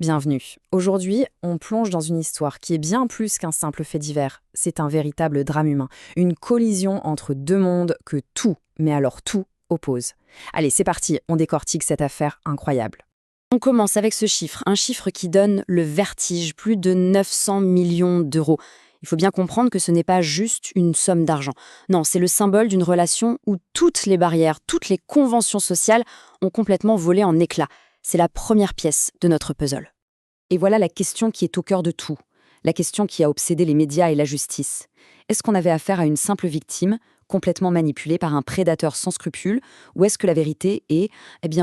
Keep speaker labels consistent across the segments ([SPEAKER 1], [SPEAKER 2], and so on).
[SPEAKER 1] Bienvenue. Aujourd'hui, on plonge dans une histoire qui est bien plus qu'un simple fait divers. C'est un véritable drame humain, une collision entre deux mondes que tout, mais alors tout, oppose. Allez, c'est parti, on décortique cette affaire incroyable. On commence avec ce chiffre, un chiffre qui donne le vertige, plus de 900 millions d'euros. Il faut bien comprendre que ce n'est pas juste une somme d'argent. Non, c'est le symbole d'une relation où toutes les barrières, toutes les conventions sociales ont complètement volé en éclats. C'est la première pièce de notre puzzle. Et voilà la question qui est au cœur de tout, la question qui a obsédé les médias et la justice. Est-ce qu'on avait affaire à une simple victime, complètement manipulée par un prédateur sans scrupules, ou est-ce que la vérité est,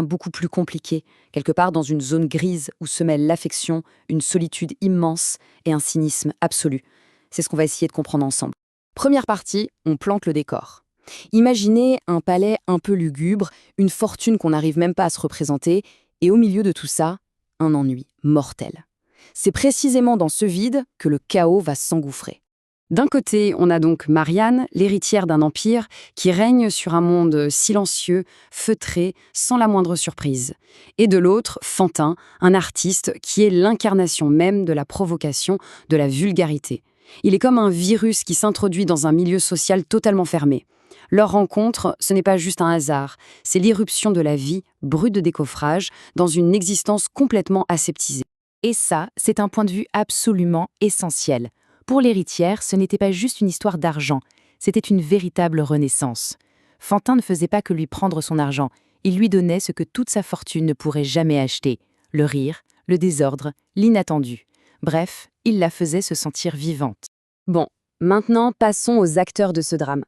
[SPEAKER 1] beaucoup plus compliquée, quelque part dans une zone grise où se mêlent l'affection, une solitude immense et un cynisme absolu? C'est ce qu'on va essayer de comprendre ensemble. Première partie, on plante le décor. Imaginez un palais un peu lugubre, une fortune qu'on n'arrive même pas à se représenter, et au milieu de tout ça, un ennui mortel. C'est précisément dans ce vide que le chaos va s'engouffrer. D'un côté, on a donc Marianne, l'héritière d'un empire, qui règne sur un monde silencieux, feutré, sans la moindre surprise. Et de l'autre, Fantin, un artiste qui est l'incarnation même de la provocation, de la vulgarité. Il est comme un virus qui s'introduit dans un milieu social totalement fermé. Leur rencontre, ce n'est pas juste un hasard, c'est l'irruption de la vie, brute de décoffrage, dans une existence complètement aseptisée. Et ça, c'est un point de vue absolument essentiel. Pour l'héritière, ce n'était pas juste une histoire d'argent, c'était une véritable renaissance. Fantin ne faisait pas que lui prendre son argent, il lui donnait ce que toute sa fortune ne pourrait jamais acheter, le rire, le désordre, l'inattendu. Bref, il la faisait se sentir vivante. Bon, maintenant passons aux acteurs de ce drame.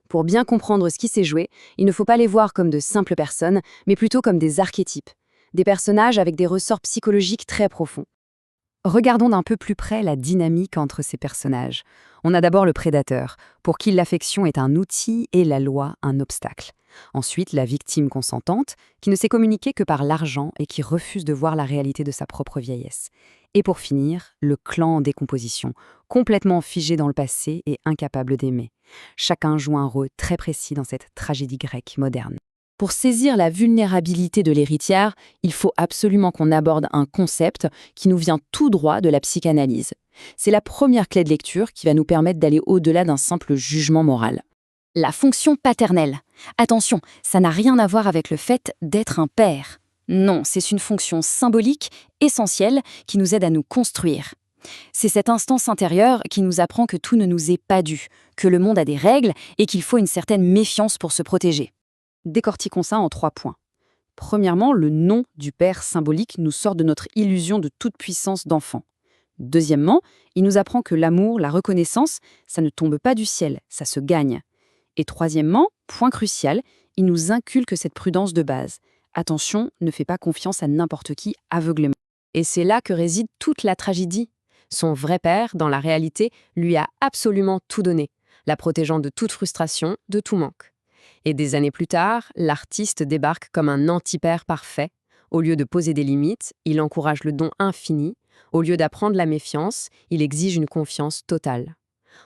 [SPEAKER 1] Pour bien comprendre ce qui s'est joué, il ne faut pas les voir comme de simples personnes, mais plutôt comme des archétypes, des personnages avec des ressorts psychologiques très profonds. Regardons d'un peu plus près la dynamique entre ces personnages. On a d'abord le prédateur, pour qui l'affection est un outil et la loi un obstacle. Ensuite, la victime consentante, qui ne sait communiquer que par l'argent et qui refuse de voir la réalité de sa propre vieillesse. Et pour finir, le clan en décomposition, complètement figé dans le passé et incapable d'aimer. Chacun joue un rôle très précis dans cette tragédie grecque moderne. Pour saisir la vulnérabilité de l'héritière, il faut absolument qu'on aborde un concept qui nous vient tout droit de la psychanalyse. C'est la première clé de lecture qui va nous permettre d'aller au-delà d'un simple jugement moral. La fonction paternelle. Attention, ça n'a rien à voir avec le fait d'être un père. Non, c'est une fonction symbolique, essentielle, qui nous aide à nous construire. C'est cette instance intérieure qui nous apprend que tout ne nous est pas dû, que le monde a des règles et qu'il faut une certaine méfiance pour se protéger. Décortiquons ça en 3 points. Premièrement, le nom du père symbolique nous sort de notre illusion de toute puissance d'enfant. Deuxièmement, il nous apprend que l'amour, la reconnaissance, ça ne tombe pas du ciel, ça se gagne. Et troisièmement, point crucial, il nous inculque cette prudence de base. Attention, ne fais pas confiance à n'importe qui aveuglément. Et c'est là que réside toute la tragédie. Son vrai père, dans la réalité, lui a absolument tout donné, la protégeant de toute frustration, de tout manque. Et des années plus tard, l'artiste débarque comme un anti-père parfait. Au lieu de poser des limites, il encourage le don infini. Au lieu d'apprendre la méfiance, il exige une confiance totale.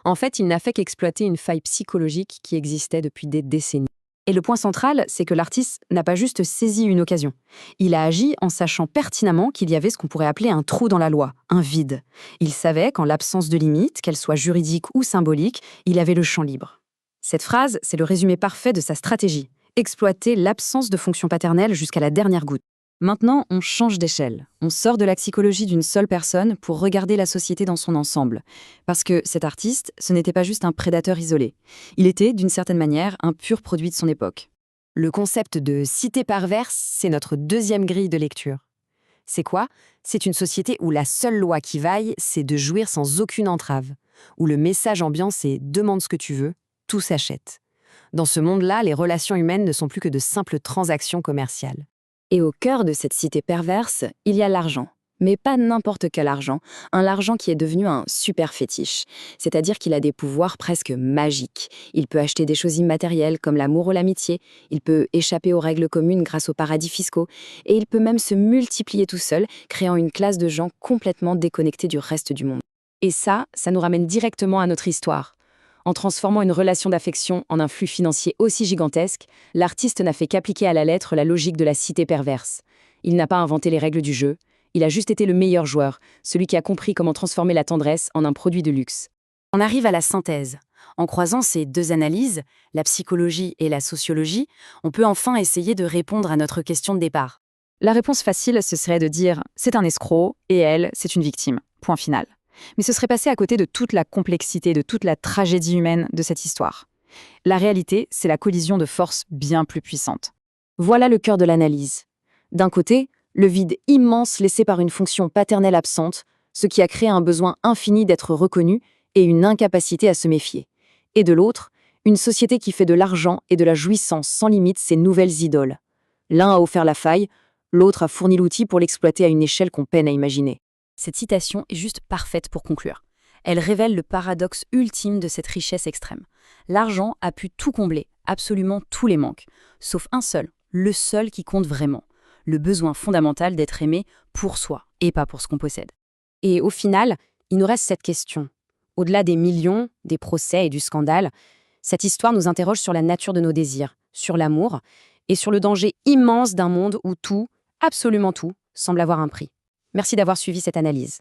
[SPEAKER 1] En fait, il n'a fait qu'exploiter une faille psychologique qui existait depuis des décennies. Et le point central, c'est que l'artiste n'a pas juste saisi une occasion. Il a agi en sachant pertinemment qu'il y avait ce qu'on pourrait appeler un trou dans la loi, un vide. Il savait qu'en l'absence de limites, qu'elles soient juridiques ou symboliques, il avait le champ libre. Cette phrase, c'est le résumé parfait de sa stratégie. Exploiter l'absence de fonction paternelle jusqu'à la dernière goutte. Maintenant, on change d'échelle. On sort de la psychologie d'une seule personne pour regarder la société dans son ensemble. Parce que cet artiste, ce n'était pas juste un prédateur isolé. Il était, d'une certaine manière, un pur produit de son époque. Le concept de cité perverse, c'est notre deuxième grille de lecture. C'est quoi? C'est une société où la seule loi qui vaille, c'est de jouir sans aucune entrave. Où le message ambiant, c'est « demande ce que tu veux ». Tout s'achète. Dans ce monde-là, les relations humaines ne sont plus que de simples transactions commerciales. Et au cœur de cette cité perverse, il y a l'argent. Mais pas n'importe quel argent, un argent qui est devenu un super fétiche. C'est-à-dire qu'il a des pouvoirs presque magiques. Il peut acheter des choses immatérielles comme l'amour ou l'amitié, il peut échapper aux règles communes grâce aux paradis fiscaux, et il peut même se multiplier tout seul, créant une classe de gens complètement déconnectés du reste du monde. Et ça nous ramène directement à notre histoire. En transformant une relation d'affection en un flux financier aussi gigantesque, l'artiste n'a fait qu'appliquer à la lettre la logique de la cité perverse. Il n'a pas inventé les règles du jeu, Il a juste été le meilleur joueur, celui qui a compris comment transformer la tendresse en un produit de luxe.
[SPEAKER 2] On arrive à la synthèse. En croisant ces deux analyses, la psychologie et la sociologie, on peut enfin essayer de répondre à notre question de départ.
[SPEAKER 3] La réponse facile, ce serait de dire « c'est un escroc et elle, c'est une victime ». Point final. Mais ce serait passer à côté de toute la complexité, de toute la tragédie humaine de cette histoire. La réalité, c'est la collision de forces bien plus puissantes.
[SPEAKER 2] Voilà le cœur de l'analyse. D'un côté, le vide immense laissé par une fonction paternelle absente, ce qui a créé un besoin infini d'être reconnu et une incapacité à se méfier. Et de l'autre, une société qui fait de l'argent et de la jouissance sans limite ses nouvelles idoles. L'un a offert la faille, l'autre a fourni l'outil pour l'exploiter à une échelle qu'on peine à imaginer.
[SPEAKER 1] Cette citation est juste parfaite pour conclure. Elle révèle le paradoxe ultime de cette richesse extrême. L'argent a pu tout combler, absolument tous les manques, sauf un seul, le seul qui compte vraiment, le besoin fondamental d'être aimé pour soi et pas pour ce qu'on possède.
[SPEAKER 2] Et au final, il nous reste cette question. Au-delà des millions, des procès et du scandale, cette histoire nous interroge sur la nature de nos désirs, sur l'amour et sur le danger immense d'un monde où tout, absolument tout, semble avoir un prix. Merci d'avoir suivi cette analyse.